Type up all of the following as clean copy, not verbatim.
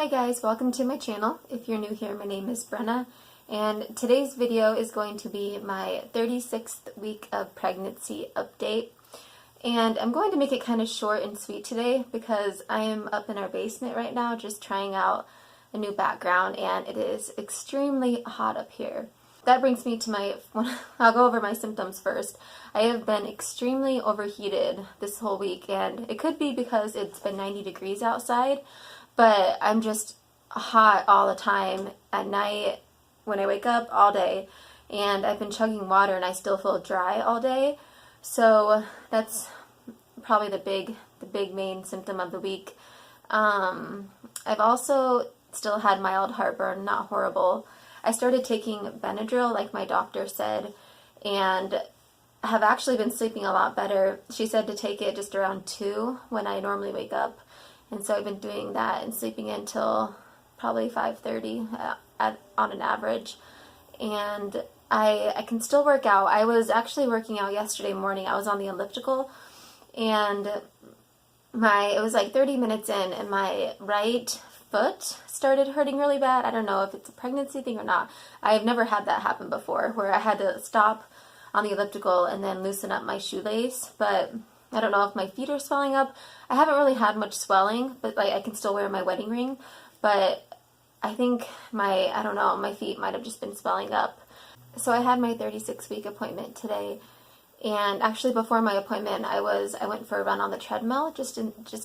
Hi guys, welcome to my channel. If you're new here, my name is Brenna, and today's video is going to be my 36th week of pregnancy update. And I'm going to make it kind of short and sweet today because I am up in our basement right now just trying out a new background, and it is extremely hot up here. That brings me to I'll go over my symptoms first. I have been extremely overheated this whole week, and it could be because it's been 90 degrees outside, but I'm just hot all the time at night when I wake up, all day, and I've been chugging water and I still feel dry all day. So that's probably the big main symptom of the week. I've also still had mild heartburn, not horrible. I started taking Benadryl like my doctor said, and have actually been sleeping a lot better. She said to take it just around 2 when I normally wake up. And so I've been doing that and sleeping until probably 5:30 on an average. And I can still work out. I was actually working out yesterday morning. I was on the elliptical, and it was like 30 minutes in, and my right foot started hurting really bad. I don't know if it's a pregnancy thing or not. I've never had that happen before, where I had to stop on the elliptical and then loosen up my shoelace, but I don't know if my feet are swelling up. I haven't really had much swelling, but like I can still wear my wedding ring, but I think my feet might have just been swelling up. So I had my 36-week appointment today, and actually before my appointment I went for a run on the treadmill just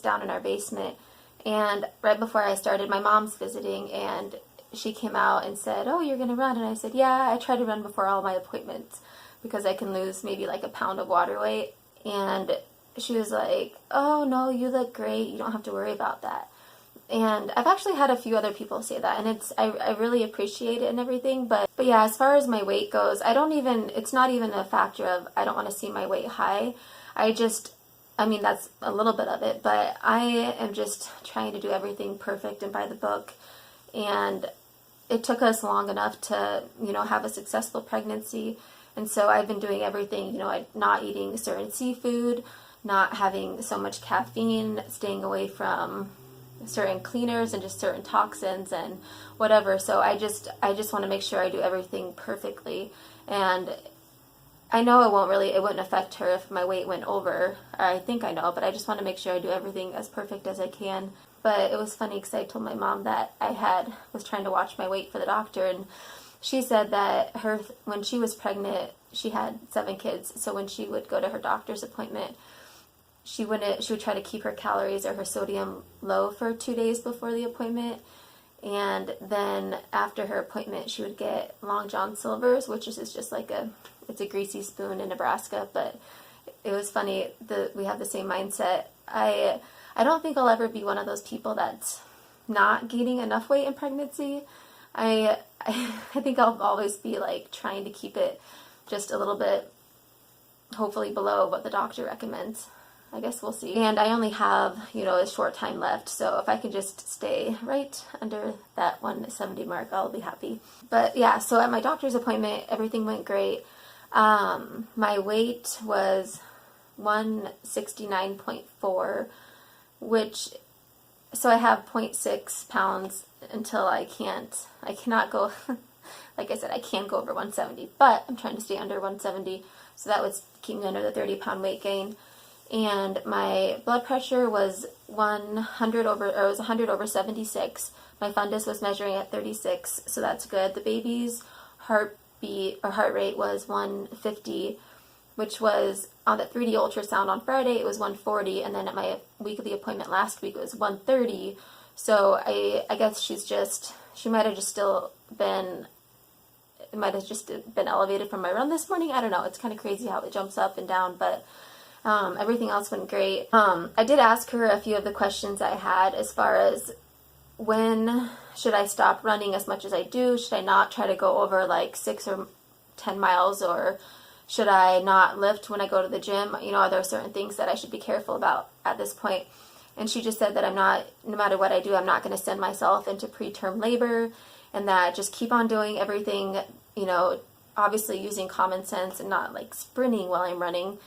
down in our basement. And right before I started, my mom's visiting, and she came out and said, "Oh, you're gonna run?" And I said, "Yeah, I try to run before all my appointments because I can lose maybe like a pound of water weight." And she was like, "Oh no, you look great. You don't have to worry about that." And I've actually had a few other people say that, and I really appreciate it and everything. But yeah, as far as my weight goes, it's not even a factor of I don't want to see my weight high. That's a little bit of it, but I am just trying to do everything perfect and by the book. And it took us long enough to, have a successful pregnancy. And so I've been doing everything, not eating certain seafood, not having so much caffeine, staying away from certain cleaners and just certain toxins and whatever. So I just want to make sure I do everything perfectly. And I know it wouldn't affect her if my weight went over. I think I know, but I just want to make sure I do everything as perfect as I can. But it was funny because I told my mom that I was trying to watch my weight for the doctor, and she said that when she was pregnant, she had 7 kids. So when she would go to her doctor's appointment, she would try to keep her calories or her sodium low for 2 days before the appointment. And then after her appointment, she would get Long John Silver's, which is just like it's a greasy spoon in Nebraska. But it was funny that we have the same mindset. I don't think I'll ever be one of those people that's not gaining enough weight in pregnancy. I think I'll always be like trying to keep it just a little bit, hopefully below what the doctor recommends. I guess we'll see. And I only have, a short time left, so if I can just stay right under that 170 mark, I'll be happy. But yeah, so at my doctor's appointment, everything went great. My weight was 169.4, so I have 0.6 pounds until I cannot go, like I said, I can't go over 170, but I'm trying to stay under 170, so that would keep me under the 30-pound weight gain. And my blood pressure was 100 over 76. My fundus was measuring at 36, so that's good. The baby's heart rate was 150, which was on the 3D ultrasound on Friday, it was 140, and then at my weekly appointment last week, it was 130. So I guess she might have just been elevated from my run this morning. I don't know. It's kind of crazy how it jumps up and down, but everything else went great. I did ask her a few of the questions I had as far as when should I stop running as much as I do? Should I not try to go over like 6 or 10 miles, or should I not lift when I go to the gym? Are there certain things that I should be careful about at this point? And she just said that no matter what I do, I'm not going to send myself into preterm labor, and that just keep on doing everything, obviously using common sense and not like sprinting while I'm running.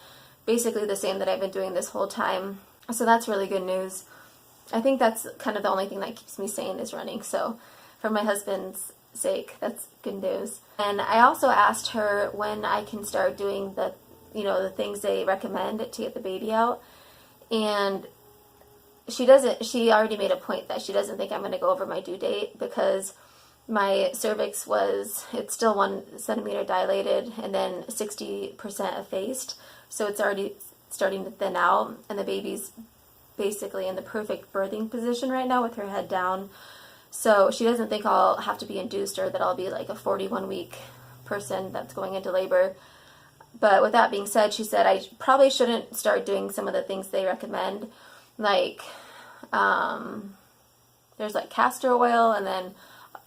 Basically the same that I've been doing this whole time. So that's really good news. I think that's kind of the only thing that keeps me sane is running. So for my husband's sake, that's good news. And I also asked her when I can start doing the, the things they recommend to get the baby out. And she already made a point that she doesn't think I'm going to go over my due date because my cervix it's still 1 centimeter dilated and then 60% effaced. So it's already starting to thin out, and the baby's basically in the perfect birthing position right now with her head down. So she doesn't think I'll have to be induced or that I'll be like a 41-week person that's going into labor. But with that being said, she said I probably shouldn't start doing some of the things they recommend. Like, there's like castor oil, and then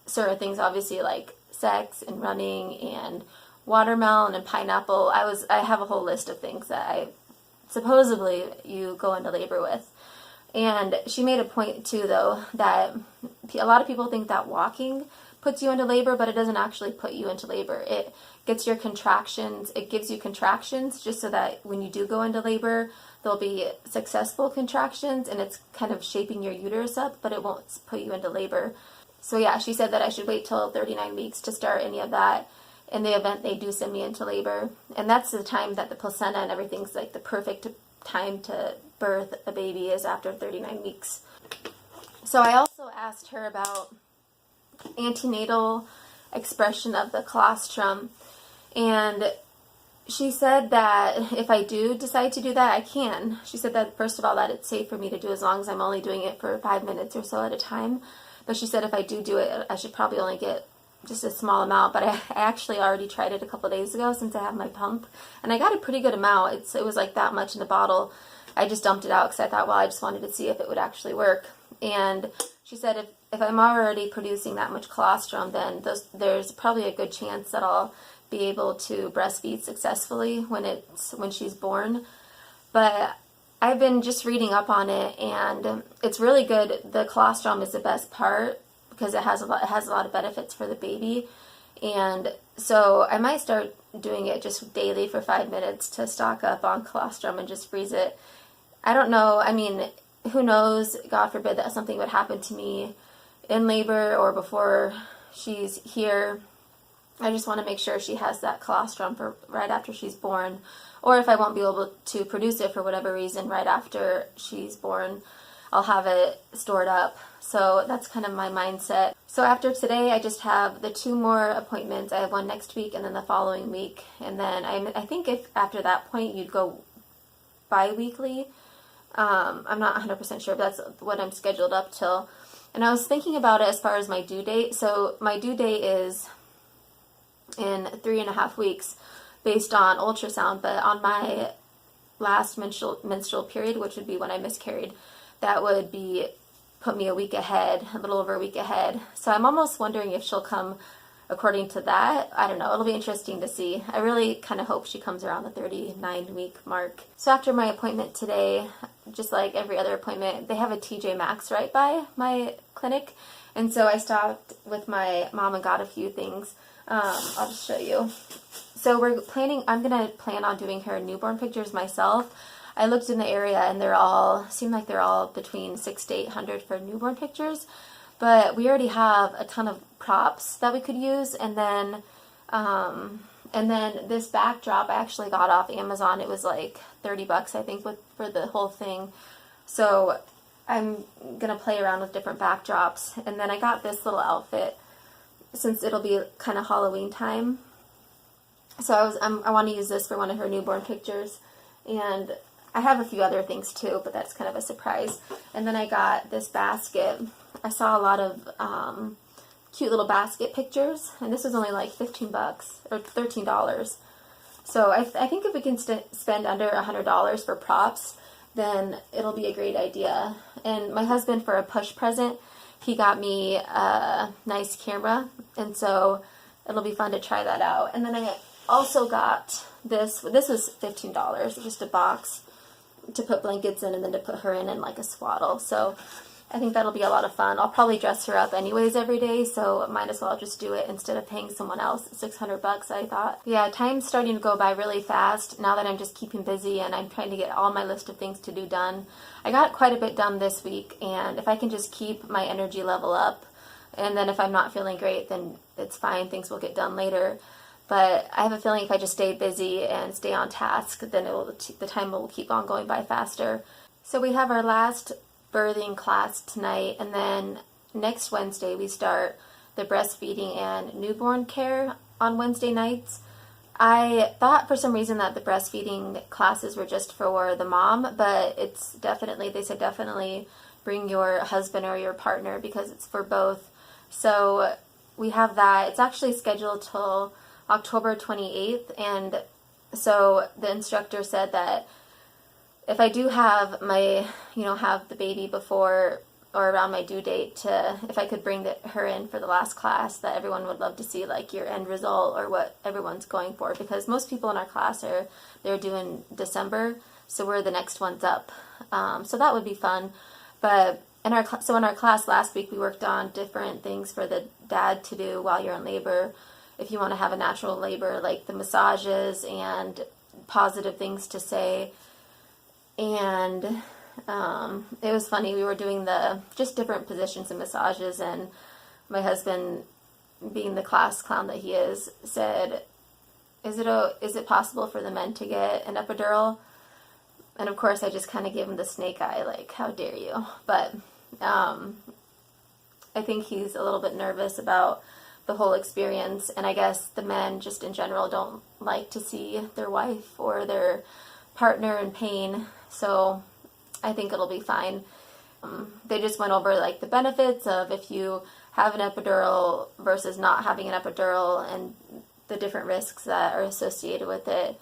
certain things obviously like sex and running and watermelon and pineapple. I have a whole list of things that supposedly you go into labor with. And she made a point too, though, that a lot of people think that walking puts you into labor, but it doesn't actually put you into labor. It gets your contractions, it gives you contractions just so that when you do go into labor, there'll be successful contractions, and it's kind of shaping your uterus up, but it won't put you into labor. So yeah, she said that I should wait till 39 weeks to start any of that in the event they do send me into labor. And that's the time that the placenta and everything's like the perfect time to birth a baby is after 39 weeks. So I also asked her about antenatal expression of the colostrum, and she said that if I do decide to do that, I can. She said that, first of all, that it's safe for me to do as long as I'm only doing it for 5 minutes or so at a time. But she said if I do it, I should probably only get just a small amount. But I actually already tried it a couple days ago since I have my pump, and I got a pretty good amount. It was like that much in the bottle. I just dumped it out because I thought, well, I just wanted to see if it would actually work. And she said if I'm already producing that much colostrum, then there's probably a good chance that I'll be able to breastfeed successfully when she's born. But I've been just reading up on it, and it's really good. The colostrum is the best part because it has a lot of benefits for the baby. And so I might start doing it just daily for 5 minutes to stock up on colostrum and just freeze it. I don't know. I mean, who knows? God forbid that something would happen to me in labor or before she's here. I just want to make sure she has that colostrum for right after she's born. Or if I won't be able to produce it for whatever reason right after she's born, I'll have it stored up. So that's kind of my mindset. So after today, I just have the 2 more appointments. I have one next week and then the following week. And then I think if after that point you'd go bi-weekly. I'm not 100% sure, but that's what I'm scheduled up till. And I was thinking about it as far as my due date. So my due date is in 3.5 weeks based on ultrasound, but on my last menstrual period, which would be when I miscarried, that would put me a week ahead, a little over a week ahead. So I'm almost wondering if she'll come according to that. I don't know. It'll be interesting to see. I really kind of hope she comes around the 39-week mark. So after my appointment today, just like every other appointment, they have a TJ Maxx right by my clinic. And so I stopped with my mom and got a few things. I'll just show you. So I'm going to plan on doing her newborn pictures myself. I looked in the area and seem like they're all between $600 to $800 for newborn pictures. But we already have a ton of props that we could use, and then this backdrop I actually got off Amazon. It was like $30, I think, for the whole thing. So I'm gonna play around with different backdrops, and then I got this little outfit since it'll be kind of Halloween time. So I want to use this for one of her newborn pictures, and I have a few other things too, but that's kind of a surprise. And then I got this basket. I saw a lot of cute little basket pictures, and this was only like $15 or $13. So I think if we can spend under $100 for props, then it'll be a great idea. And my husband, for a push present, he got me a nice camera, and so it'll be fun to try that out. And then I also got this. This was $15, just a box to put blankets in and then to put her in like a swaddle. So I think that'll be a lot of fun. I'll probably dress her up anyways every day, so might as well just do it instead of paying someone else $600, I thought. Yeah, time's starting to go by really fast now that I'm just keeping busy and I'm trying to get all my list of things to do done. I got quite a bit done this week, and if I can just keep my energy level up, and then if I'm not feeling great, then it's fine. Things will get done later. But I have a feeling if I just stay busy and stay on task, then the time will keep on going by faster. So we have our last birthing class tonight, and then next Wednesday we start the breastfeeding and newborn care on Wednesday nights. I thought for some reason that the breastfeeding classes were just for the mom, but it's definitely, they said definitely bring your husband or your partner because it's for both. So we have that. It's actually scheduled till October 28th, and so the instructor said that if I do have my, have the baby before or around my due date, if I could bring her in for the last class, that everyone would love to see like your end result or what everyone's going for, because most people in our class they're doing December, so we're the next ones up. So that would be fun. But in our class last week, we worked on different things for the dad to do while you're in labor. If you want to have a natural labor, like the massages and positive things to say. And it was funny, we were doing just different positions and massages, and my husband, being the class clown that he is, said, is it possible for the men to get an epidural? And of course I just kind of gave him the snake eye, like, how dare you? But I think he's a little bit nervous about the whole experience, and I guess the men just in general don't like to see their wife or their partner in pain, so I think it'll be fine. They just went over like the benefits of if you have an epidural versus not having an epidural and the different risks that are associated with it.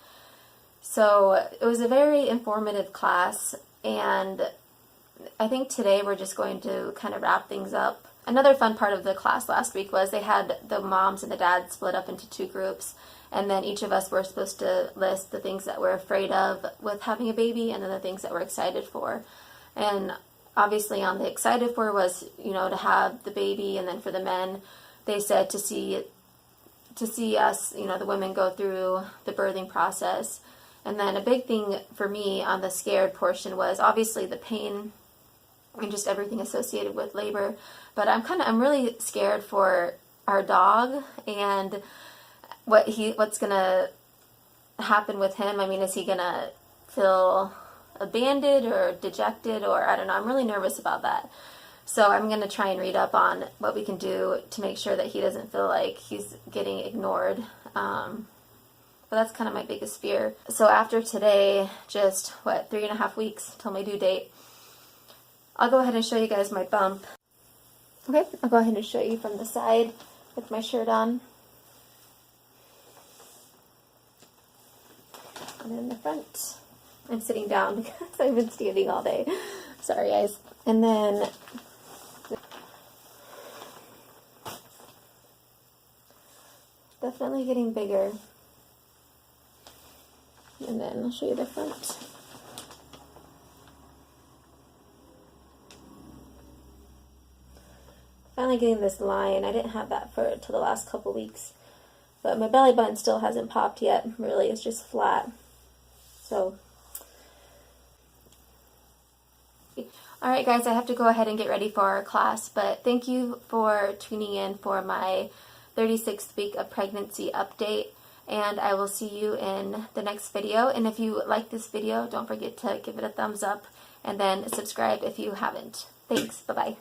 So it was a very informative class, and I think today we're just going to kind of wrap things up. Another fun part of the class last week was they had the moms and the dads split up into two groups, and then each of us were supposed to list the things that we're afraid of with having a baby and then the things that we're excited for. And obviously on the excited for was, to have the baby, and then for the men, they said to see us, the women go through the birthing process. And then a big thing for me on the scared portion was obviously the pain and just everything associated with labor. But I'm really scared for our dog and what's gonna happen with him. I mean, is he gonna feel abandoned or dejected, or I don't know. I'm really nervous about that. So I'm gonna try and read up on what we can do to make sure that he doesn't feel like he's getting ignored. But that's kind of my biggest fear. So after today, just 3.5 weeks till my due date, I'll go ahead and show you guys my bump. Okay, I'll go ahead and show you from the side with my shirt on. And then the front. I'm sitting down because I've been standing all day. Sorry, guys. And then definitely getting bigger. And then I'll show you the front. Finally getting this line. I didn't have that till the last couple weeks. But my belly button still hasn't popped yet. Really, it's just flat. So, alright guys, I have to go ahead and get ready for our class. But thank you for tuning in for my 36th week of pregnancy update. And I will see you in the next video. And if you like this video, don't forget to give it a thumbs up. And then subscribe if you haven't. Thanks. Bye-bye.